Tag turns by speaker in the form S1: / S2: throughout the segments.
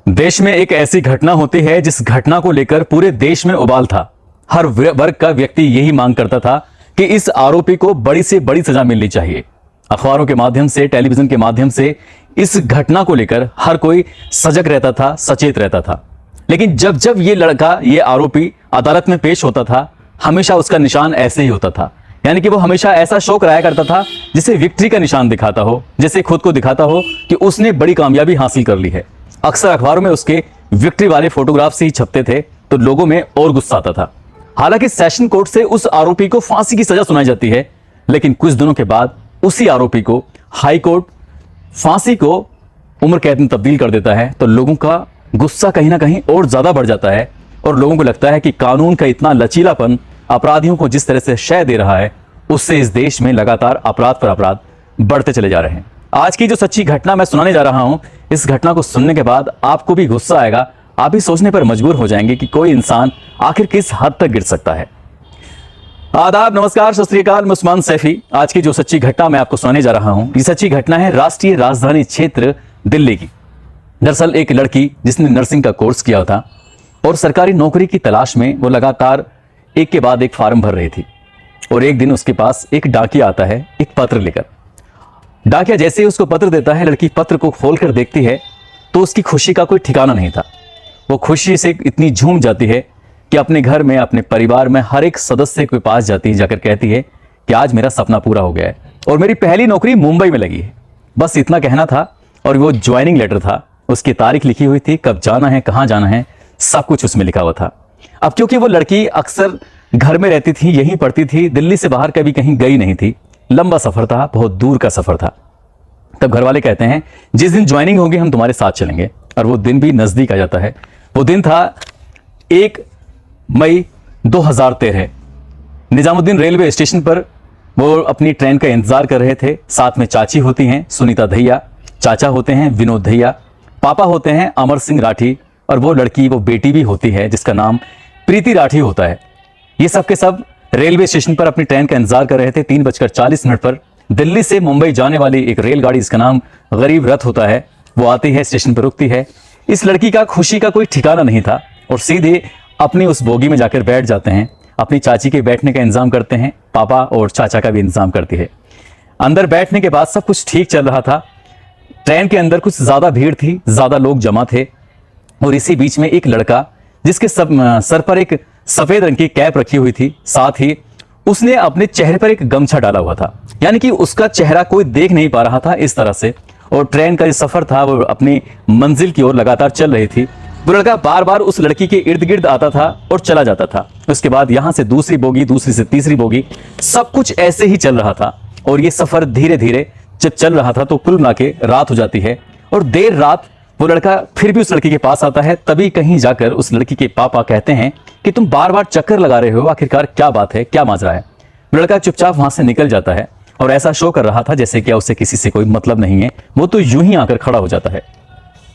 S1: देश में एक ऐसी घटना होती है जिस घटना को लेकर पूरे देश में उबाल था। हर वर्ग का व्यक्ति यही मांग करता था कि इस आरोपी को बड़ी से बड़ी सजा मिलनी चाहिए। अखबारों के माध्यम से, टेलीविजन के माध्यम से इस घटना को लेकर हर कोई सजग रहता था, सचेत रहता था। लेकिन जब जब ये लड़का, ये आरोपी अदालत में पेश होता था, हमेशा उसका निशान ऐसे ही होता था। यानी कि वो हमेशा ऐसा शो कराया करता था जिसे विक्ट्री का निशान दिखाता हो, जैसे खुद को दिखाता हो कि उसने बड़ी कामयाबी हासिल कर ली है। अक्सर अखबारों में उसके विक्ट्री वाले फोटोग्राफ से ही छपते थे, तो लोगों में और गुस्सा आता था। हालांकि सेशन कोर्ट से उस आरोपी को फांसी की सजा सुनाई जाती है, लेकिन कुछ दिनों के बाद उसी आरोपी को हाई कोर्ट फांसी को उम्र कैद में तब्दील कर देता है। तो लोगों का गुस्सा कहीं ना कहीं और ज्यादा बढ़ जाता है और लोगों को लगता है कि कानून का इतना लचीलापन अपराधियों को जिस तरह से शय दे रहा है, उससे इस देश में लगातार अपराध पर अपराध बढ़ते चले जा रहे हैं। आज की जो सच्ची घटना मैं सुनाने जा रहा हूं, इस घटना को सुनने के बाद आपको भी गुस्सा आएगा, आप भी सोचने पर मजबूर हो जाएंगे कि कोई इंसान आखिर किस हद तक गिर सकता है। आदाब, नमस्कार, सत श्री अकाल, मैं उस्मान सैफी। आज की जो सच्ची घटना मैं आपको सुनाने जा रहा हूं, ये सच्ची घटना है राष्ट्रीय राजधानी क्षेत्र दिल्ली की। दरअसल एक लड़की जिसने नर्सिंग का कोर्स किया था और सरकारी नौकरी की तलाश में वो लगातार एक के बाद एक फार्म भर रही थी, और एक दिन उसके पास एक डाकिया आता है एक पत्र लेकर। डाकिया जैसे ही उसको पत्र देता है, लड़की पत्र को खोलकर देखती है तो उसकी खुशी का कोई ठिकाना नहीं था। वो खुशी से इतनी झूम जाती है कि अपने घर में, अपने परिवार में हर एक सदस्य के पास जाती है, जाकर कहती है कि आज मेरा सपना पूरा हो गया है और मेरी पहली नौकरी मुंबई में लगी है। बस इतना कहना था और वो ज्वाइनिंग लेटर था, उसकी तारीख लिखी हुई थी, कब जाना है, कहाँ जाना है, सब कुछ उसमें लिखा हुआ था। अब क्योंकि वो लड़की अक्सर घर में रहती थी, यहीं पढ़ती थी, दिल्ली से बाहर कभी कहीं गई नहीं थी, लंबा सफर था, बहुत दूर का सफर था। तब घर वाले कहते हैं जिस दिन ज्वाइनिंग होगी हम तुम्हारे साथ चलेंगे, और वो दिन भी नजदीक आ जाता है। वो दिन था 1 मई 2013। निजामुद्दीन रेलवे स्टेशन पर वो अपनी ट्रेन का इंतजार कर रहे थे। साथ में चाची होती हैं सुनीता दहिया, चाचा होते हैं विनोद दहिया, पापा होते हैं अमर सिंह राठी, और वो लड़की, वो बेटी भी होती है जिसका नाम प्रीति राठी होता है। ये सब के सब रेलवे स्टेशन पर अपनी ट्रेन का इंतजार कर रहे थे। 3:40 पर दिल्ली से मुंबई जाने वाली एक रेलगाड़ी, जिसका नाम गरीब रथ होता है, वो आती है, स्टेशन पर रुकती है। इस लड़की का खुशी का कोई ठिकाना नहीं था और सीधे अपनी उस बोगी में जाकर बैठ जाते हैं। अपनी चाची के बैठने का इंतजाम करते हैं, पापा और चाचा का भी इंतजाम करती है। अंदर बैठने के बाद सब कुछ ठीक चल रहा था। ट्रेन के अंदर कुछ ज्यादा भीड़ थी, ज्यादा लोग जमा थे, और इसी बीच में एक लड़का जिसके सर पर एक सफेद रंग की कैप रखी हुई थी, साथ ही उसने अपने चेहरे पर एक गमछा डाला हुआ था, यानी कि उसका चेहरा कोई देख नहीं पा रहा था इस तरह से। और ट्रेन का जो सफर था वो अपनी मंजिल की ओर लगातार चल रही थी। वो लड़का बार बार उस लड़की के इर्द गिर्द आता था और चला जाता था। उसके बाद यहां से दूसरी बोगी, दूसरी से तीसरी बोगी, सब कुछ ऐसे ही चल रहा था। और ये सफर धीरे धीरे जब चल रहा था तो कुल मिला के रात हो जाती है, और देर रात वो लड़का फिर भी उस लड़की के पास आता है। तभी कहीं जाकर उस लड़की के पापा कहते हैं कि तुम बार बार चक्कर लगा रहे हो, आखिरकार क्या बात है, क्या माजरा है। लड़का चुपचाप वहां से निकल जाता है और ऐसा शो कर रहा था जैसे क्या उसे किसी से कोई मतलब नहीं है। वो तो यूं ही आकर खड़ा हो जाता है।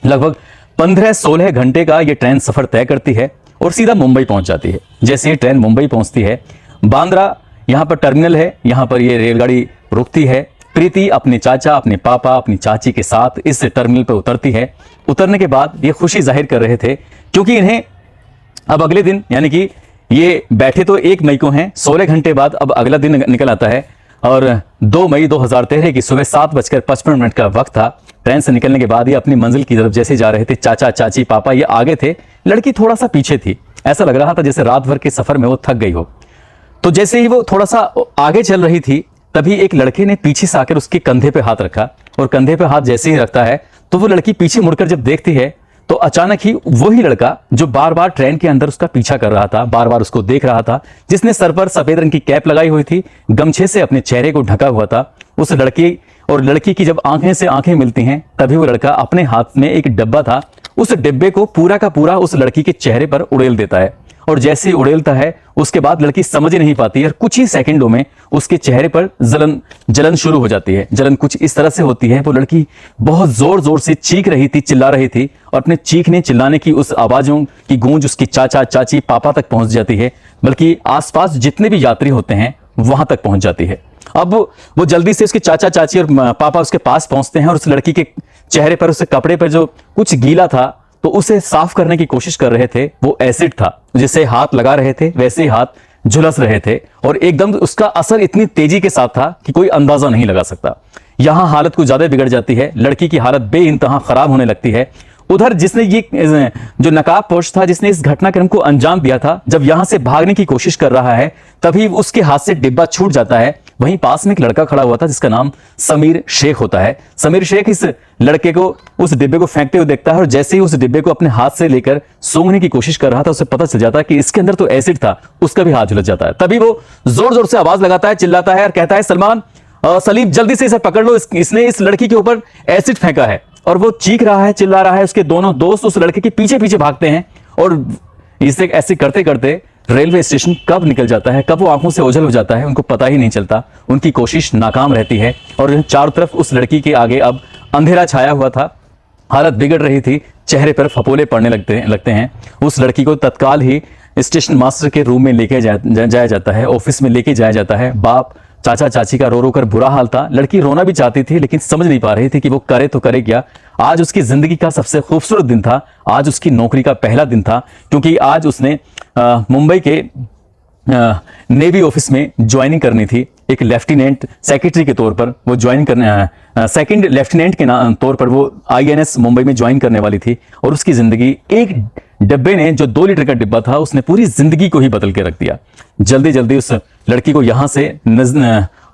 S1: लगभग 15-16 घंटे का ये ट्रेन सफर तय करती है और सीधा मुंबई पहुंच जाती है। जैसे ही ट्रेन मुंबई पहुंचती है, बांद्रा यहाँ पर टर्मिनल है, यहाँ पर ये रेलगाड़ी रुकती है। प्रीति अपने चाचा, अपने पापा, अपनी चाची के साथ इस टर्मिनल पर उतरती है। उतरने के बाद ये खुशी जाहिर कर रहे थे क्योंकि इन्हें अब अगले दिन, यानी कि ये बैठे तो 1 मई को हैं, 16 घंटे बाद अब अगला दिन निकल आता है और 2 मई 2013 की सुबह 7:55 का वक्त था। ट्रेन से निकलने के बाद ये अपनी मंजिल की तरफ जैसे जा रहे थे, चाचा, चाची, पापा ये आगे थे, लड़की थोड़ा सा पीछे थी। ऐसा लग रहा था जैसे रात भर के सफर में वो थक गई हो। तो जैसे ही वो थोड़ा सा आगे चल रही थी, तभी एक लड़के ने पीछे से आकर उसके कंधे पे हाथ रखा, और कंधे पे हाथ जैसे ही रखता है तो वो लड़की पीछे मुड़कर जब देखती है तो अचानक ही वही लड़का जो बार बार ट्रेन के अंदर उसका पीछा कर रहा था, बार बार उसको देख रहा था, जिसने सर पर सफेद रंग की कैप लगाई हुई थी, गमछे से अपने चेहरे को ढका हुआ था, उस लड़की और लड़की की जब आंखें से आंखें मिलती हैं, तभी वो लड़का अपने हाथ में एक डिब्बा था, उस डिब्बे को पूरा का पूरा उस लड़की के चेहरे पर उड़ेल देता है। और जैसे ही उड़ेलता है उसके बाद लड़की समझ ही नहीं पाती है, कुछ ही सेकंडों में उसके चेहरे पर जलन शुरू हो जाती है। जलन कुछ इस तरह से होती है, वो लड़की बहुत जोर जोर से चीख रही थी, चिल्ला रही थी, और अपने चीखने चिल्लाने की उस आवाजों की गूंज उसकी चाचा, चाची, पापा तक पहुंच जाती है, बल्कि आसपास जितने भी यात्री होते हैं वहां तक पहुंच जाती है। अब वो जल्दी से उसके चाचा, चाची और पापा उसके पास पहुंचते हैं और उस लड़की के चेहरे पर, उसके कपड़े पर जो कुछ गीला था तो उसे साफ करने की कोशिश कर रहे थे। वो एसिड था, जिसे हाथ लगा रहे थे वैसे ही हाथ झुलस रहे थे और एकदम उसका असर इतनी तेजी के साथ था कि कोई अंदाजा नहीं लगा सकता। यहां हालत कुछ ज्यादा बिगड़ जाती है, लड़की की हालत बेइंतहा खराब होने लगती है। उधर जिसने ये जो नकाबपोश था, जिसने इस घटनाक्रम को अंजाम दिया था, जब यहां से भागने की कोशिश कर रहा है तभी उसके हाथ से डिब्बा छूट जाता है। वहीं पास में एक लड़का खड़ा हुआ था जिसका नाम समीर शेख होता है। समीर शेख इस लड़के को उस डिब्बे को फेंकते हुए देखता है और जैसे ही उस डिब्बे को अपने हाथ से लेकर सूंघने की कोशिश कर रहा था, उसे पता चल जाता है कि इसके अंदर तो एसिड था। उसका भी हाथ झुलस जाता है। तभी वो जोर जोर से आवाज लगाता है, चिल्लाता है और कहता है, सलमान, सलीम, जल्दी से इसे पकड़ लो, इसने इस लड़की के ऊपर एसिड फेंका है। और वो चीख रहा है, चिल्ला रहा है। उसके दोनों दोस्त उस लड़के के पीछे पीछे भागते हैं और इसे ऐसे करते करते रेलवे स्टेशन कब निकल जाता है, कब वो आंखों से ओझल हो जाता है, उनको पता ही नहीं चलता। उनकी कोशिश नाकाम रहती है और चारों तरफ उस लड़की के आगे अब अंधेरा छाया हुआ था। हालत बिगड़ रही थी, चेहरे पर फपोले पड़ने लगते हैं। उस लड़की को तत्काल ही स्टेशन मास्टर के रूम में लेके जाया जाता है, ऑफिस में लेके जाया जाता है। बाप चाचा चाची का रो रो कर बुरा हाल था। लड़की रोना भी चाहती थी लेकिन समझ नहीं पा रही थी कि वो करे तो करे क्या। आज उसकी जिंदगी का सबसे खूबसूरत दिन था, आज उसकी नौकरी का पहला दिन था, क्योंकि आज उसने मुंबई के नेवी ऑफिस में ज्वाइनिंग करनी थी। एक लेफ्टिनेंट सेक्रेटरी के तौर पर वो ज्वाइन करने, सेकंड लेफ्टिनेंट के तौर पर वो आईएनएस मुंबई में ज्वाइन करने वाली थी। और उसकी जिंदगी एक डब्बे ने, जो 2 लीटर का डिब्बा था, उसने पूरी जिंदगी को ही बदल के रख दिया। जल्दी जल्दी उस लड़की को यहां से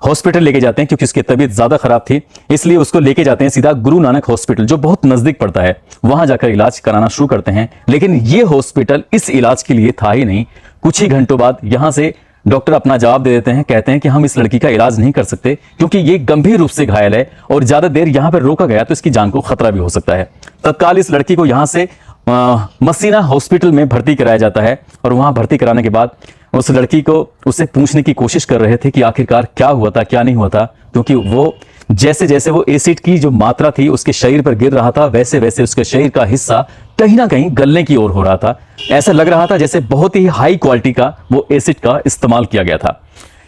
S1: हॉस्पिटल लेके जाते हैं, क्योंकि उसकी तबीयत ज्यादा खराब थी, इसलिए उसको लेके जाते हैं सीधा गुरु नानक हॉस्पिटल, जो बहुत नजदीक पड़ता है। वहां जाकर इलाज कराना शुरू करते हैं। लेकिन ये हॉस्पिटल इस इलाज के लिए था ही नहीं। कुछ ही घंटों बाद यहां से डॉक्टर अपना जवाब दे देते हैं, कहते हैं कि हम इस लड़की का इलाज नहीं कर सकते क्योंकि ये गंभीर रूप से घायल है और ज्यादा देर यहां पर रोका गया तो इसकी जान को खतरा भी हो सकता है। तत्काल इस लड़की को यहां से मसीना हॉस्पिटल में भर्ती कराया जाता है और वहां भर्ती कराने के बाद उस लड़की को उससे पूछने की कोशिश कर रहे थे कि आखिरकार क्या हुआ था, क्या नहीं हुआ था, क्योंकि वो जैसे जैसे वो एसिड की जो मात्रा थी उसके शरीर पर गिर रहा था, वैसे वैसे उसके शरीर का हिस्सा कहीं ना कहीं गलने की ओर हो रहा था। ऐसा लग रहा था जैसे बहुत ही हाई क्वालिटी का वो एसिड का इस्तेमाल किया गया था।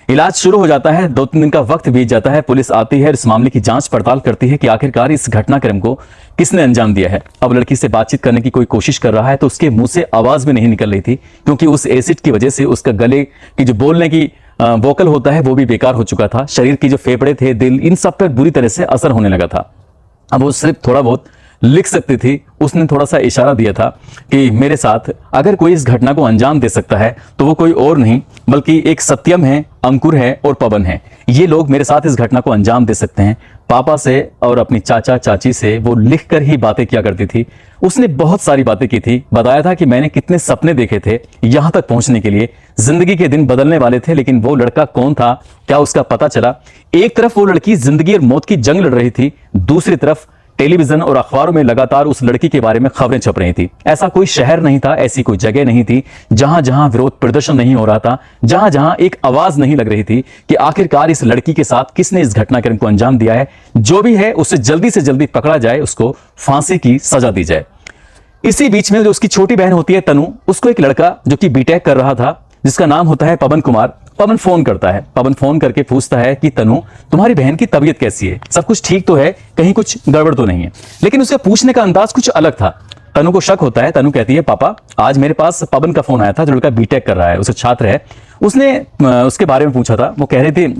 S1: इलाज शुरू हो जाता है, 2-3 दिन का वक्त बीत जाता है। पुलिस आती है, इस मामले की जांच पड़ताल करती है कि आखिरकार इस घटनाक्रम को किसने अंजाम दिया है। अब लड़की से बातचीत करने की कोई कोशिश कर रहा है तो उसके मुंह से आवाज भी नहीं निकल रही थी, क्योंकि उस एसिड की वजह से उसका गले की जो बोलने की वोकल होता है वो भी बेकार हो चुका था। शरीर की जो फेफड़े थे, दिल, इन सब पर बुरी तरह से असर होने लगा था। अब वो सिर्फ थोड़ा बहुत लिख सकती थी। उसने थोड़ा सा इशारा दिया था कि मेरे साथ अगर कोई इस घटना को अंजाम दे सकता है तो वो कोई और नहीं बल्कि एक सत्यम है, अंकुर है और पवन है। ये लोग मेरे साथ इस घटना को अंजाम दे सकते हैं। पापा से और अपनी चाचा चाची से वो लिखकर ही बातें किया करती थी। उसने बहुत सारी बातें की थी, बताया था कि मैंने कितने सपने देखे थे यहां तक पहुंचने के लिए। जिंदगी के दिन बदलने वाले थे, लेकिन वो लड़का कौन था, क्या उसका पता चला। एक तरफ वो लड़की जिंदगी और मौत की जंग लड़ रही थी, दूसरी तरफ टेलीविजन और अखबारों में लगातार उस लड़की के बारे में खबरें छप रही थी। ऐसा कोई शहर नहीं था, ऐसी कोई जगह नहीं थी जहां जहां विरोध प्रदर्शन नहीं हो रहा था, जहां जहां एक आवाज नहीं लग रही थी कि आखिरकार इस लड़की के साथ किसने इस घटनाक्रम को अंजाम दिया है। जो भी है उसे जल्दी से जल्दी पकड़ा जाए, उसको फांसी की सजा दी जाए। इसी बीच में जो उसकी छोटी बहन होती है तनु, उसको एक लड़का जो कि बीटेक कर रहा था, जिसका नाम होता है पवन कुमार, पवन फोन करता है। पवन फोन करके पूछता है कि तनु, तुम्हारी बहन की तबीयत कैसी है, सब कुछ ठीक तो है, कहीं कुछ गड़बड़ तो नहीं है। लेकिन उसका पूछने का अंदाज कुछ अलग था। तनु को शक होता है। तनु कहती है, पापा, आज मेरे पास पवन का फोन आया था, जो लड़का बीटेक कर रहा है, उसे छात्र है, उसने उसके बारे में पूछा था। वो कह रही थी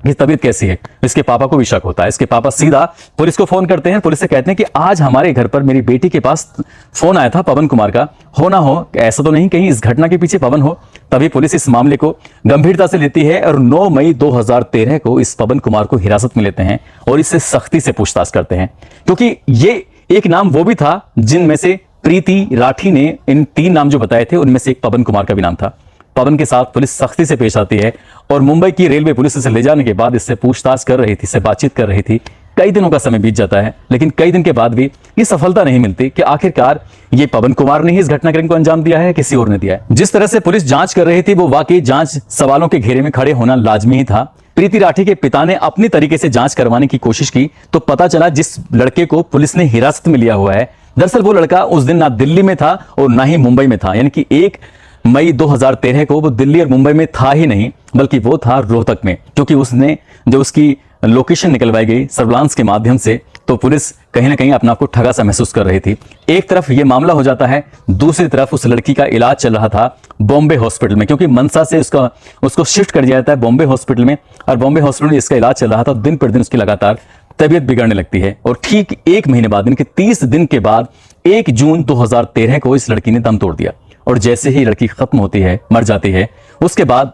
S1: कि तबीयत कैसी है। इसके पापा को भी शक होता है। इसके पापा सीधा पुलिस को फोन करते हैं। पुलिस से कहते हैं कि आज हमारे घर पर मेरी बेटी के पास फोन आया था पवन कुमार का, हो ना हो ऐसा तो नहीं कहीं इस घटना के पीछे पवन हो। तभी पुलिस इस मामले को गंभीरता से लेती है और 9 मई 2013 को इस पवन कुमार को हिरासत में लेते हैं और इससे सख्ती से पूछताछ करते हैं, क्योंकि ये एक नाम वो भी था जिनमें से प्रीति राठी ने इन 3 नाम जो बताए थे उनमें से एक पवन कुमार का भी नाम था। पवन के साथ पुलिस सख्ती से पेश आती है और मुंबई की रेलवे पुलिस इसे ले जाने के बाद इससे पूछताछ कर रही थी, इससे बातचीत कर रही थी। कई दिनों का समय बीत जाता है, लेकिन कई दिन के बाद भी ये सफलता नहीं मिलती कि आखिरकार ये पवन कुमार ने ही इस घटनाक्रम को अंजाम दिया है, किसी और ने दिया है। जिस तरह से पुलिस जांच कर रही थी वो वाकई जांच सवालों के घेरे में खड़े होना लाजमी ही था। प्रीति राठी के पिता ने अपनी तरीके से जांच करवाने की कोशिश की तो पता चला जिस लड़के को पुलिस ने हिरासत में लिया हुआ है, दरअसल वो लड़का उस दिन ना दिल्ली में था और ना ही मुंबई में था। यानी कि 1 मई 2013 को वो दिल्ली और मुंबई में था ही नहीं, बल्कि वो था रोहतक में, क्योंकि उसने जो उसकी लोकेशन निकलवाई गई सर्विलांस के माध्यम से, तो पुलिस कहीं ना कहीं अपने आप को ठगा सा महसूस कर रही थी। एक तरफ ये मामला हो जाता है, दूसरी तरफ उस लड़की का इलाज चल रहा था बॉम्बे हॉस्पिटल में, क्योंकि मनसा से उसको शिफ्ट कर दिया जाता है बॉम्बे हॉस्पिटल में, और बॉम्बे हॉस्पिटल में इसका इलाज चल रहा था। दिन पर दिन उसकी लगातार तबीयत बिगड़ने लगती है, और ठीक 1 महीने बाद, इनके 30 दिन के बाद 1 जून 2013 को इस लड़की ने दम तोड़ दिया। और जैसे ही लड़की खत्म होती है, मर जाती है, उसके बाद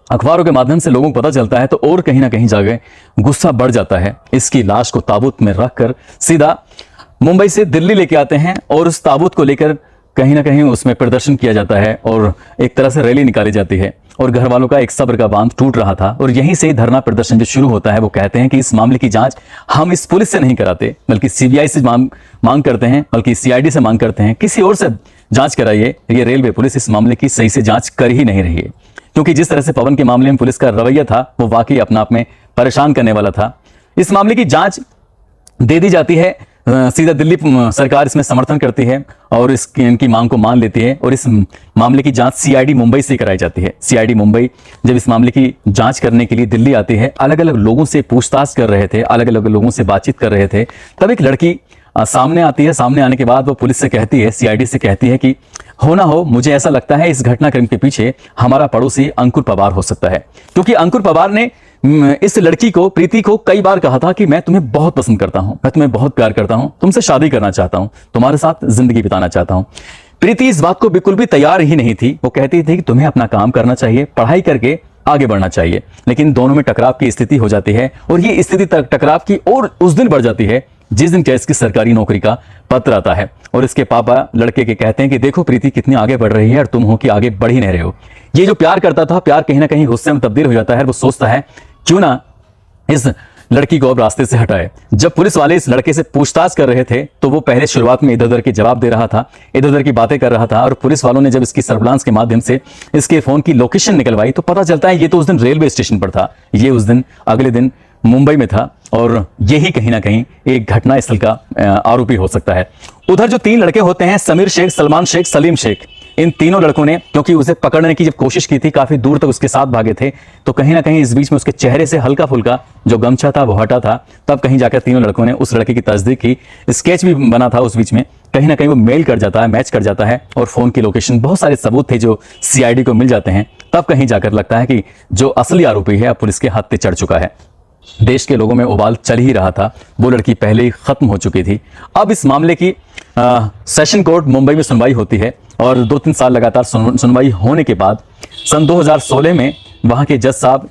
S1: अखबारों के माध्यम से लोगों को पता चलता है, तो और कहीं ना कहीं जाके गुस्सा बढ़ जाता है। इसकी लाश को ताबूत में रखकर सीधा मुंबई से दिल्ली लेके आते हैं, और उस ताबूत को लेकर कहीं ना कहीं उसमें प्रदर्शन किया जाता है, और एक तरह से रैली निकाली जाती है। और घर वालों का एक सब्र का बांध टूट रहा था, और यहीं से धरना प्रदर्शन जो शुरू होता है। वो कहते हैं कि इस मामले की जांच हम इस पुलिस से नहीं कराते, बल्कि सीबीआई से मांग करते हैं, बल्कि सीआईडी से मांग करते हैं, किसी और से जांच कराइए। ये रेलवे पुलिस इस मामले की सही से जांच कर ही नहीं रही है, क्योंकि जिस तरह से पवन के मामले में पुलिस का रवैया था, वो वाकई अपने आप में परेशान करने वाला था। इस मामले की जांच दे दी जाती है, सीधा दिल्ली सरकार इसमें समर्थन करती है और इनकी मांग को मान लेती है, और इस मामले की जांच सीआईडी मुंबई से कराई जाती है। सीआईडी मुंबई जब इस मामले की जांच करने के लिए दिल्ली आती है, अलग अलग लोगों से पूछताछ कर रहे थे, अलग अलग लोगों से बातचीत कर रहे थे, तब एक लड़की सामने आती है। सामने आने के बाद वो पुलिस से कहती है, सीआईडी से कहती है कि हो ना हो, मुझे ऐसा लगता है इस घटनाक्रम के पीछे हमारा पड़ोसी अंकुर पवार हो सकता है, क्योंकि अंकुर पवार ने इस लड़की को, प्रीति को, कई बार कहा था कि मैं तुम्हें बहुत पसंद करता हूं, मैं तुम्हें बहुत प्यार करता हूं, तुमसे शादी करना चाहता हूं, तुम्हारे साथ जिंदगी बिताना चाहता हूं। प्रीति इस बात को बिल्कुल भी तैयार ही नहीं थी। वो कहती थी कि तुम्हें अपना काम करना चाहिए, पढ़ाई करके आगे बढ़ना चाहिए। लेकिन दोनों में टकराव की स्थिति हो जाती है, और ये स्थिति टकराव की और उस दिन बढ़ जाती है जिस दिन कैस की सरकारी नौकरी का पत्र आता है, और इसके पापा लड़के के कहते हैं कि देखो प्रीति कितनी आगे बढ़ रही है, और तुम हो कि आगे बढ़ ही नहीं रहे हो। ये जो प्यार करता था, प्यार कहीं ना कहीं गुस्से में तब्दील हो जाता है। वो सोचता है क्यों ना इस लड़की को अब रास्ते से हटाए। जब पुलिस वाले इस लड़के से पूछताछ कर रहे थे, तो वो पहले शुरुआत में इधर उधर के जवाब दे रहा था, इधर उधर की बातें कर रहा था, और पुलिस वालों ने जब इसकी सर्विलांस के माध्यम से इसके फोन की लोकेशन निकलवाई, तो पता चलता है ये तो उस दिन रेलवे स्टेशन पर था, ये उस दिन अगले दिन मुंबई में था, और यही कहीं ना कहीं एक घटना स्थल का आरोपी हो सकता है। उधर जो 3 लड़के होते हैं, समीर शेख, सलमान शेख, सलीम शेख, इन तीनों लड़कों ने, क्योंकि उसे पकड़ने की जब कोशिश की थी, काफी दूर तक उसके साथ भागे थे, तो कहीं ना कहीं इस बीच में उसके चेहरे से हल्का फुल्का जो गमछा था वो हटा था। तब कहीं जाकर तीनों लड़कों ने उस लड़के की तस्दीक की, स्केच भी बना था उस बीच में, कहीं ना कहीं वो मेल कर जाता है, मैच कर जाता है, और फोन की लोकेशन, बहुत सारे सबूत थे जो सीआईडी को मिल जाते हैं। तब कहीं जाकर लगता है कि जो असली आरोपी है अब पुलिस के हाथ पे चढ़ चुका है। देश के लोगों में उबाल चल ही रहा था, वो लड़की पहले ही खत्म हो चुकी थी। अब इस मामले की सेशन कोर्ट मुंबई में सुनवाई होती है, और 2-3 साल लगातार सुनवाई होने के बाद सन 2016 में वहां के जज साहब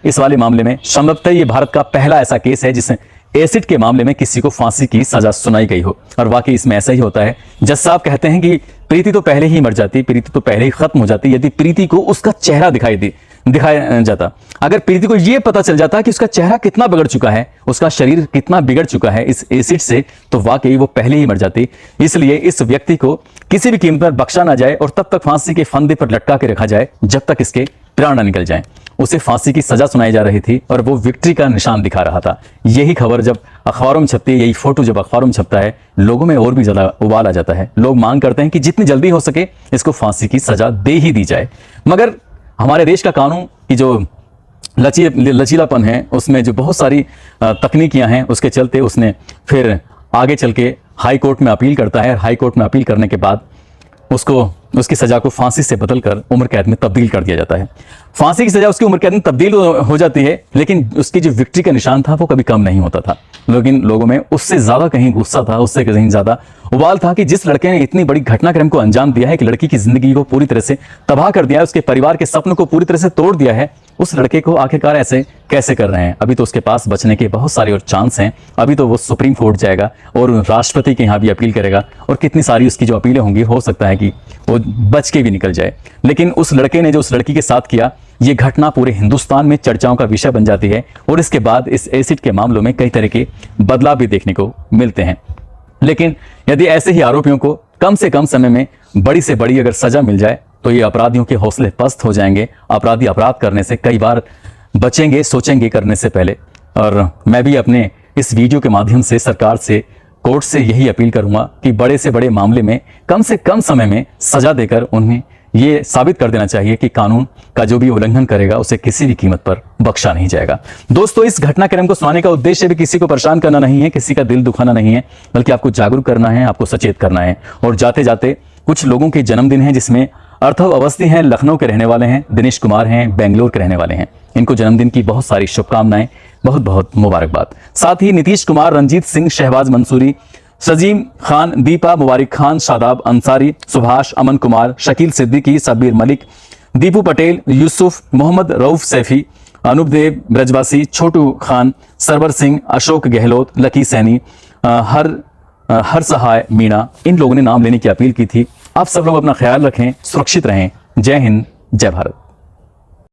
S1: इस वाले मामले में, संभवतः ये भारत का पहला ऐसा केस है जिसमें एसिड के मामले में किसी को फांसी की सजा सुनाई गई हो, और वाकई इसमें ऐसा ही होता है। जज साहब कहते हैं कि प्रीति तो पहले ही मर जाती, प्रीति तो पहले ही खत्म हो जाती, यदि प्रीति को उसका चेहरा दिखाया जाता। अगर प्रीति को यह पता चल जाता कि उसका चेहरा कितना बिगड़ चुका है, उसका शरीर कितना बिगड़ चुका है इस एसिड से, तो वाकई वो पहले ही मर जाती। इसलिए इस व्यक्ति को किसी भी कीमत पर बख्शा ना जाए, और तब तक फांसी के फंदे पर लटका के रखा जाए जब तक इसके प्राण न निकल जाएं। उसे फांसी की सजा सुनाई जा रही थी, और वो विक्ट्री का निशान दिखा रहा था। यही खबर जब अखबारों में छपती है, यही फोटो जब अखबारों में छपता है, लोगों में और भी ज्यादा उबाल आ जाता है। लोग मांग करते हैं कि जितनी जल्दी हो सके इसको फांसी की सजा दे ही दी जाए। मगर हमारे देश का कानून की जो लचीलापन है, उसमें जो बहुत सारी तकनीकियां हैं, उसके चलते उसने फिर आगे चल के हाई कोर्ट में अपील करता है। हाई कोर्ट में अपील करने के बाद उसकी सजा को फांसी से बदलकर उम्र कैद में तब्दील कर दिया जाता है। फांसी की सजा उसकी उम्र कैद में तब्दील हो जाती है, लेकिन उसकी जो विक्ट्री का निशान था वो कभी कम नहीं होता था। लेकिन लोगों में उससे ज्यादा कहीं गुस्सा था, उससे कहीं ज्यादा उबाल था कि जिस लड़के ने इतनी बड़ी घटनाक्रम को अंजाम दिया है, कि लड़की की जिंदगी को पूरी तरह से तबाह कर दिया है, उसके परिवार के सपनों को पूरी तरह से तोड़ दिया है, उस लड़के को आखिरकार ऐसे कैसे कर रहे हैं। अभी तो उसके पास बचने के बहुत सारे और चांस हैं। अभी तो वो सुप्रीम कोर्ट जाएगा और राष्ट्रपति के यहाँ भी अपील करेगा, और कितनी सारी उसकी जो अपीलें होंगी, हो सकता है कि वो बच के भी निकल जाए। लेकिन उस लड़के ने जो उस लड़की के साथ किया, ये घटना पूरे हिंदुस्तान में चर्चाओं का विषय बन जाती है, और इसके बाद इस एसिड के मामलों में कई तरह के बदलाव भी देखने को मिलते हैं। लेकिन यदि ऐसे ही आरोपियों को कम से कम समय में बड़ी से बड़ी अगर सजा मिल जाए, तो ये अपराधियों के हौसले पस्त हो जाएंगे। अपराधी अपराध करने से कई बार बचेंगे, सोचेंगे करने से पहले। और मैं भी अपने इस वीडियो के माध्यम से सरकार से, कोर्ट से यही अपील करूंगा कि बड़े से बड़े मामले में कम से कम समय में सजा देकर उन्हें ये साबित कर देना चाहिए कि कानून का जो भी उल्लंघन करेगा उसे किसी भी कीमत पर बख्शा नहीं जाएगा। दोस्तों, इस घटनाक्रम को सुनाने का उद्देश्य भी किसी को परेशान करना नहीं है, किसी का दिल दुखाना नहीं है, बल्कि आपको जागरूक करना है, आपको सचेत करना है। और जाते जाते कुछ लोगों के जन्मदिन है, जिसमें अर्थव अवस्थी हैं, लखनऊ के रहने वाले हैं, दिनेश कुमार हैं, बेंगलोर के रहने वाले हैं। इनको जन्मदिन की बहुत सारी शुभकामनाएं, बहुत बहुत मुबारकबाद। साथ ही नीतीश कुमार, रंजीत सिंह, शहबाज मंसूरी, सजीम खान, दीपा, मुबारक खान, शादाब अंसारी, सुभाष, अमन कुमार, शकील सिद्दीकी, सबीर मलिक, दीपू पटेल, यूसुफ, मोहम्मद रऊफ सैफी, अनुपदेव ब्रजवासी, छोटू खान, सरवर सिंह, अशोक गहलोत, लकी सैनी, हर सहाय मीणा, इन लोगों ने नाम लेने की अपील की थी। आप सब लोग अपना ख्याल रखें, सुरक्षित रहें। जय हिंद, जय भारत।